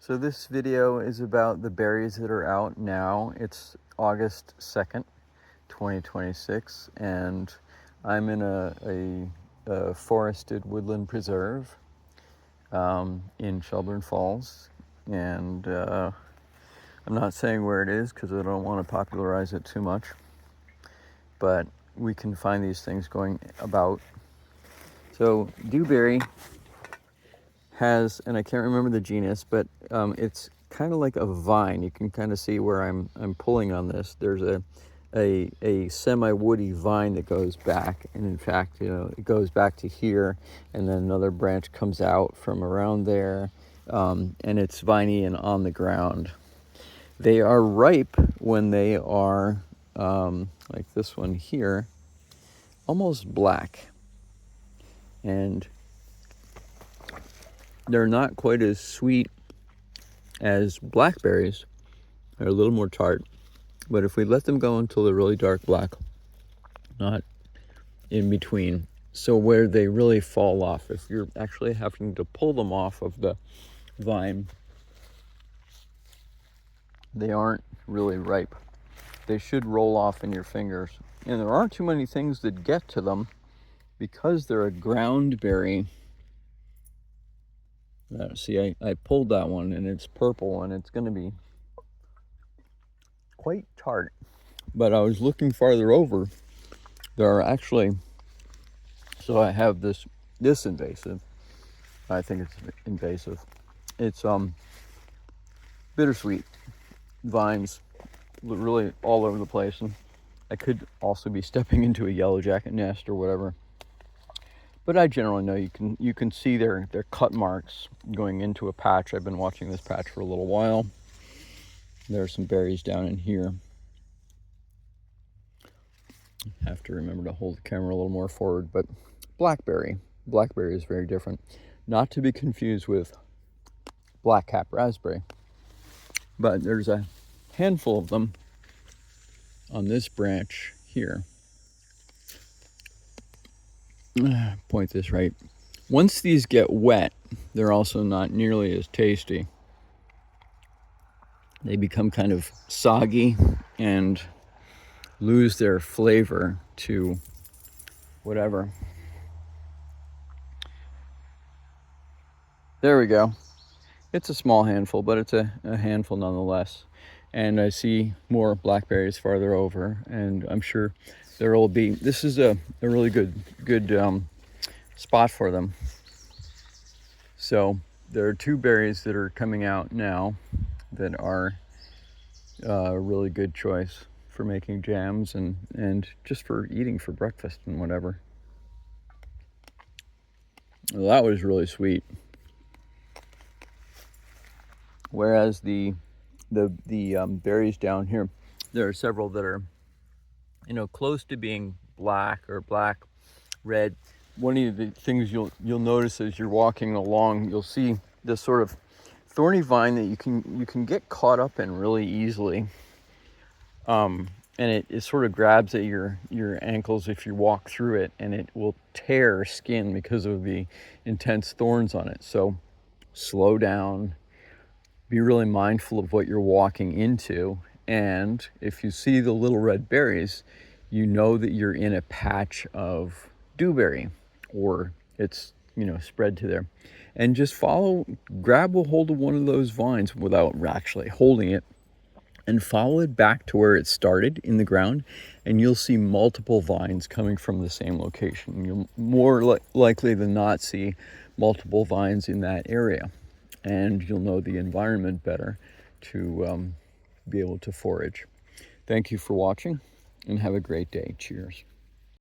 So this video is about the berries that are out now. It's August 2nd, 2026, and I'm in a forested woodland preserve in Shelburne Falls, and I'm not saying where it is because I don't want to popularize it too much, but we can find these things going about. So Dewberry has, and I can't remember the genus, but it's kind of like a vine. You can kind of see where I'm pulling on this. There's a semi-woody vine that goes back, and in fact, it goes back to here, and then another branch comes out from around there, and it's viney and on the ground. They are ripe when they are, like this one here, almost black, and they're not quite as sweet as blackberries. They're a little more tart. But if we let them go until they're really dark black, not in between, so where they really fall off, if you're actually having to pull them off of the vine, they aren't really ripe. They should roll off in your fingers. And there aren't too many things that get to them because they're a ground berry. See, I pulled that one, and it's purple, and it's going to be quite tart. But I was looking farther over. There are actually, so I have this invasive. I think it's invasive. It's bittersweet vines, really all over the place, and I could also be stepping into a yellow jacket nest or whatever. But I generally know you can see their cut marks going into a patch. I've been watching this patch for a little while. There are some berries down in here. I have to remember to hold the camera a little more forward, but blackberry is very different. Not to be confused with black-cap raspberry. But there's a handful of them on this branch here. Point this right. Once these get wet, they're also not nearly as tasty. They become kind of soggy and lose their flavor to whatever. There we go. It's a small handful, but it's a handful nonetheless. And I see more blackberries farther over, and I'm sure there will be. This is a really good spot for them. So there are two berries that are coming out now that are a really good choice for making jams and just for eating for breakfast and whatever. Well, that was really sweet. Whereas the berries down here, there are several that are, close to being black or black red. One of the things you'll notice as you're walking along, you'll see this sort of thorny vine that you can get caught up in really easily, and it sort of grabs at your ankles if you walk through it, and it will tear skin because of the intense thorns on it. So slow down. Be really mindful of what you're walking into, and if you see the little red berries, you know that you're in a patch of dewberry, or it's spread to there. And just grab a hold of one of those vines without actually holding it, and follow it back to where it started in the ground, and you'll see multiple vines coming from the same location. You'll more likely than not see multiple vines in that area. And you'll know the environment better to be able to forage. Thank you for watching, and have a great day. Cheers.